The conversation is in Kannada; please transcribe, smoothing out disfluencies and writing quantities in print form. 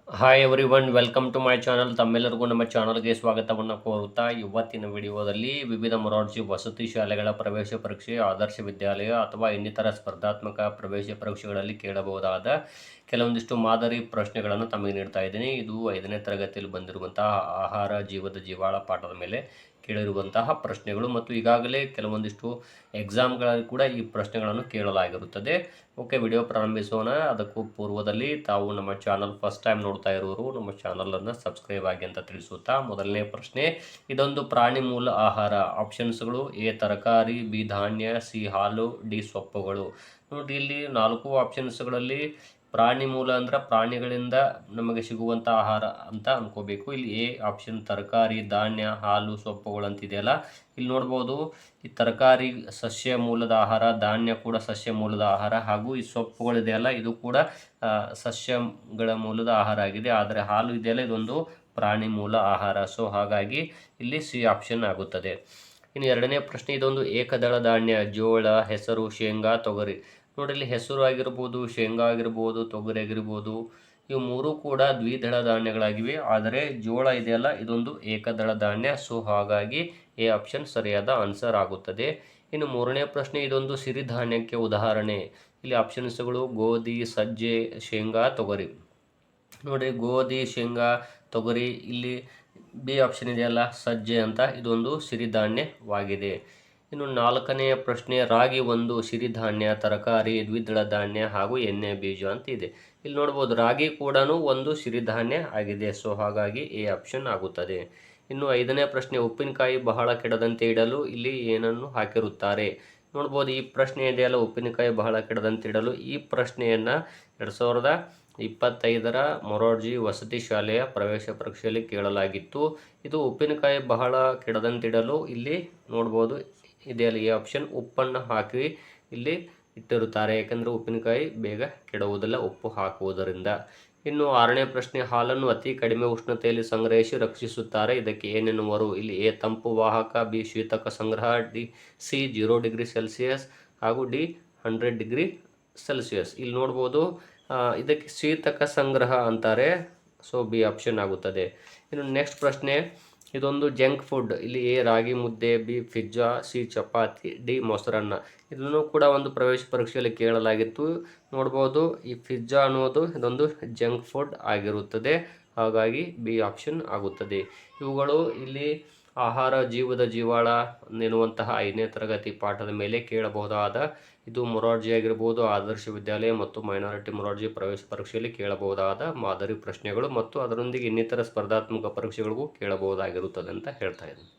Hi everyone welcome to my channel. ತಮ್ಮೆಲ್ಲರಿಗೂ ನಮ್ಮ ಚಾನಲ್ಗೆ ಸ್ವಾಗತವನ್ನು ಕೋರುತ್ತಾ ಇವತ್ತಿನ ವಿಡಿಯೋದಲ್ಲಿ ವಿವಿಧ ಮೊರಾರ್ಜಿ ವಸತಿ ಶಾಲೆಗಳ ಪ್ರವೇಶ ಪರೀಕ್ಷೆ, ಆದರ್ಶ ವಿದ್ಯಾಲಯ ಅಥವಾ ಇನ್ನಿತರ ಸ್ಪರ್ಧಾತ್ಮಕ ಪ್ರವೇಶ ಪರೀಕ್ಷೆಗಳಲ್ಲಿ ಕೇಳಬಹುದಾದ ಕೆಲವೊಂದಿಷ್ಟು ಮಾದರಿ ಪ್ರಶ್ನೆಗಳನ್ನು ತಮಗೆ ನೀಡ್ತಾ ಇದ್ದೀನಿ. ಇದು 5ನೇ ತರಗತಿಯಲ್ಲಿ ಬಂದಿರುವಂತಹ ಆಹಾರ ಜೀವದ ಜೀವಾಳ ಪಾಠದ ಮೇಲೆ ಕೇಳಿರುವಂತಹ ಪ್ರಶ್ನೆಗಳು ಮತ್ತು ಈಗಾಗಲೇ ಕೆಲವೊಂದಿಷ್ಟು ಎಕ್ಸಾಮ್ಗಳಲ್ಲಿ ಕೂಡ ಈ ಪ್ರಶ್ನೆಗಳನ್ನು ಕೇಳಲಾಗಿರುತ್ತದೆ. ಓಕೆ, ವಿಡಿಯೋ ಪ್ರಾರಂಭಿಸೋಣ. ಅದಕ್ಕೂ ಪೂರ್ವದಲ್ಲಿ ತಾವು ನಮ್ಮ ಚಾನಲ್ ಫಸ್ಟ್ ಟೈಮ್ ನೋಡ್ತಾ ಇರೋರು ನಮ್ಮ ಚಾನಲನ್ನು ಸಬ್ಸ್ಕ್ರೈಬ್ ಆಗಿ ಅಂತ ತಿಳಿಸುತ್ತಾ, ಮೊದಲನೇ ಪ್ರಶ್ನೆ, ಇದೊಂದು ಪ್ರಾಣಿ ಮೂಲ ಆಹಾರ. ಆಪ್ಷನ್ಸ್ಗಳು: ಎ ತರಕಾರಿ, ಬಿ ಧಾನ್ಯ, ಸಿ ಹಾಲು, ಡಿ ಸೊಪ್ಪುಗಳು. ನೋಡಿ, ಇಲ್ಲಿ 4 ಆಪ್ಷನ್ಸ್ಗಳಲ್ಲಿ ಪ್ರಾಣಿ ಮೂಲ ಅಂದ್ರೆ ಪ್ರಾಣಿಗಳಿಂದ ನಮಗೆ ಸಿಗುವಂಥ ಆಹಾರ ಅಂತ ಅನ್ಕೋಬೇಕು. ಇಲ್ಲಿ ಎ ಆಪ್ಷನ್ ತರಕಾರಿ, ಧಾನ್ಯ, ಹಾಲು, ಸೊಪ್ಪುಗಳು ಅಂತಿದೆಯಲ್ಲ, ಇಲ್ಲಿ ನೋಡ್ಬೋದು ಈ ತರಕಾರಿ ಸಸ್ಯ ಮೂಲದ ಆಹಾರ, ಧಾನ್ಯ ಕೂಡ ಸಸ್ಯ ಮೂಲದ ಆಹಾರ, ಹಾಗೂ ಈ ಸೊಪ್ಪುಗಳಿದೆಯಲ್ಲ ಇದು ಕೂಡ ಸಸ್ಯಗಳ ಮೂಲದ ಆಹಾರ ಆಗಿದೆ. ಆದರೆ ಹಾಲು ಇದೆಯಲ್ಲ ಇದೊಂದು ಪ್ರಾಣಿ ಮೂಲ ಆಹಾರ. ಸೊ ಹಾಗಾಗಿ ಇಲ್ಲಿ ಸಿ ಆಪ್ಷನ್ ಆಗುತ್ತದೆ. ಇನ್ನು ಎರಡನೇ ಪ್ರಶ್ನೆ, ಇದೊಂದು ಏಕದಳ ಧಾನ್ಯ. ಜೋಳ, ಹೆಸರು, ಶೇಂಗಾ, ತೊಗರಿ. ನೋಡಿ, ಇಲ್ಲಿ ಹೆಸರು ಆಗಿರ್ಬೋದು, ಶೇಂಗಾ ಆಗಿರ್ಬೋದು, ತೊಗರಿ ಆಗಿರ್ಬೋದು, ಇವು ಮೂರು ಕೂಡ ದ್ವಿದಳ ಧಾನ್ಯಗಳಾಗಿವೆ. ಆದರೆ ಜೋಳ ಇದೆಯಲ್ಲ ಇದೊಂದು ಏಕದಳ ಧಾನ್ಯ. ಸೊ ಹಾಗಾಗಿ ಎ ಆಪ್ಷನ್ ಸರಿಯಾದ ಆನ್ಸರ್ ಆಗುತ್ತದೆ. ಇನ್ನು ಮೂರನೇ ಪ್ರಶ್ನೆ, ಇದೊಂದು ಸಿರಿಧಾನ್ಯಕ್ಕೆ ಉದಾಹರಣೆ. ಇಲ್ಲಿ ಆಪ್ಷನ್ಸ್ಗಳು ಗೋಧಿ, ಸಜ್ಜೆ, ಶೇಂಗಾ, ತೊಗರಿ. ನೋಡಿ, ಗೋಧಿ, ಶೇಂಗಾ, ತೊಗರಿ. ಇಲ್ಲಿ ಬಿ ಆಪ್ಷನ್ ಇದೆಯಲ್ಲ ಸಜ್ಜೆ ಅಂತ, ಇದೊಂದು ಸಿರಿಧಾನ್ಯವಾಗಿದೆ. ಇನ್ನು ನಾಲ್ಕನೆಯ ಪ್ರಶ್ನೆ, ರಾಗಿ ಒಂದು ಸಿರಿಧಾನ್ಯ, ತರಕಾರಿ, ದ್ವಿದಳ ಧಾನ್ಯ ಹಾಗೂ ಎಣ್ಣೆ ಬೀಜ ಅಂತ ಇದೆ. ಇಲ್ಲಿ ನೋಡ್ಬೋದು ರಾಗಿ ಕೂಡ ಒಂದು ಸಿರಿಧಾನ್ಯ ಆಗಿದೆ. ಸೊ ಹಾಗಾಗಿ ಎ ಆಪ್ಷನ್ ಆಗುತ್ತದೆ. ಇನ್ನು ಐದನೇ ಪ್ರಶ್ನೆ, ಉಪ್ಪಿನಕಾಯಿ ಬಹಳ ಕೆಡದಂತೆ ಇಡಲು ಇಲ್ಲಿ ಏನನ್ನು ಹಾಕಿರುತ್ತಾರೆ. ನೋಡ್ಬೋದು ಈ ಪ್ರಶ್ನೆ ಇದೆಯಲ್ಲ, ಉಪ್ಪಿನಕಾಯಿ ಬಹಳ ಕೆಡದಂತೆ ಇಡಲು, ಈ ಪ್ರಶ್ನೆಯನ್ನು 2025ರ ಮೊರಾರ್ಜಿ ವಸತಿ ಶಾಲೆಯ ಪ್ರವೇಶ ಪರೀಕ್ಷೆಯಲ್ಲಿ ಕೇಳಲಾಗಿತ್ತು. ಇದು ಉಪ್ಪಿನಕಾಯಿ ಬಹಳ ಕೆಡದಂತಿಡಲು ಇಲ್ಲಿ ನೋಡ್ಬೋದು ಇದೆಯಲ್ಲ ಈ ಆಪ್ಷನ್, ಉಪ್ಪನ್ನು ಹಾಕಿ ಇಲ್ಲಿ ಇಟ್ಟಿರುತ್ತಾರೆ. ಯಾಕಂದರೆ ಉಪ್ಪಿನಕಾಯಿ ಬೇಗ ಕೆಡುವುದಿಲ್ಲ ಉಪ್ಪು ಹಾಕುವುದರಿಂದ. ಇನ್ನು ಆರನೇ ಪ್ರಶ್ನೆ, ಹಾಲನ್ನು ಅತಿ ಕಡಿಮೆ ಉಷ್ಣತೆಯಲ್ಲಿ ಸಂಗ್ರಹಿಸಿ ರಕ್ಷಿಸುತ್ತಾರೆ. ಇದಕ್ಕೆ ಏನೆನ್ನುವರು. ಇಲ್ಲಿ ಎ ತಂಪು ವಾಹಕ, ಬಿ ಶೀತಕ ಸಂಗ್ರಹ, ಸಿ 0 ಡಿಗ್ರಿ ಸೆಲ್ಸಿಯಸ್ ಹಾಗೂ ಡಿ 100 ಡಿಗ್ರಿ ಸೆಲ್ಸಿಯಸ್. ಇಲ್ಲಿ ನೋಡ್ಬೋದು ಇದಕ್ಕೆ ಶೀತಕ ಸಂಗ್ರಹ ಅಂತಾರೆ. ಸೊ ಬಿ ಆಪ್ಷನ್ ಆಗುತ್ತದೆ. ಇನ್ನು ನೆಕ್ಸ್ಟ್ ಪ್ರಶ್ನೆ, ಇದೊಂದು ಜಂಕ್ ಫುಡ್. ಇಲ್ಲಿ ಎ ರಾಗಿ ಮುದ್ದೆ, B pizza, C chapati, D ಮೊಸರನ್ನ. ಇದನ್ನು ಕೂಡ ಒಂದು ಪ್ರವೇಶ ಪರೀಕ್ಷೆಯಲ್ಲಿ ಕೇಳಲಾಗಿತ್ತು. ನೋಡ್ಬೋದು ಈ ಪಿಜ್ಜಾ ಅನ್ನೋದು ಇದೊಂದು ಜಂಕ್ ಫುಡ್ ಆಗಿರುತ್ತದೆ. ಹಾಗಾಗಿ ಬಿ ಆಪ್ಷನ್ ಆಗುತ್ತದೆ. ಇವುಗಳು ಇಲ್ಲಿ ಆಹಾರ ಜೀವದ ಜೀವಾಳ ಎನ್ನುವಂತಹ 5ನೇ ತರಗತಿ ಪಾಠದ ಮೇಲೆ ಕೇಳಬಹುದಾದ, ಇದು ಮೊರಾರ್ಜಿ ಆಗಿರ್ಬೋದು, ಆದರ್ಶ ವಿದ್ಯಾಲಯ ಮತ್ತು ಮೈನಾರಿಟಿ ಮೊರಾರ್ಜಿ ಪ್ರವೇಶ ಪರೀಕ್ಷೆಯಲ್ಲಿ ಕೇಳಬಹುದಾದ ಮಾದರಿ ಪ್ರಶ್ನೆಗಳು ಮತ್ತು ಅದರೊಂದಿಗೆ ಇನ್ನಿತರ ಸ್ಪರ್ಧಾತ್ಮಕ ಪರೀಕ್ಷೆಗಳಿಗೂ ಕೇಳಬಹುದಾಗಿರುತ್ತದೆ ಅಂತ ಹೇಳ್ತಾ ಇದ್ದೀನಿ.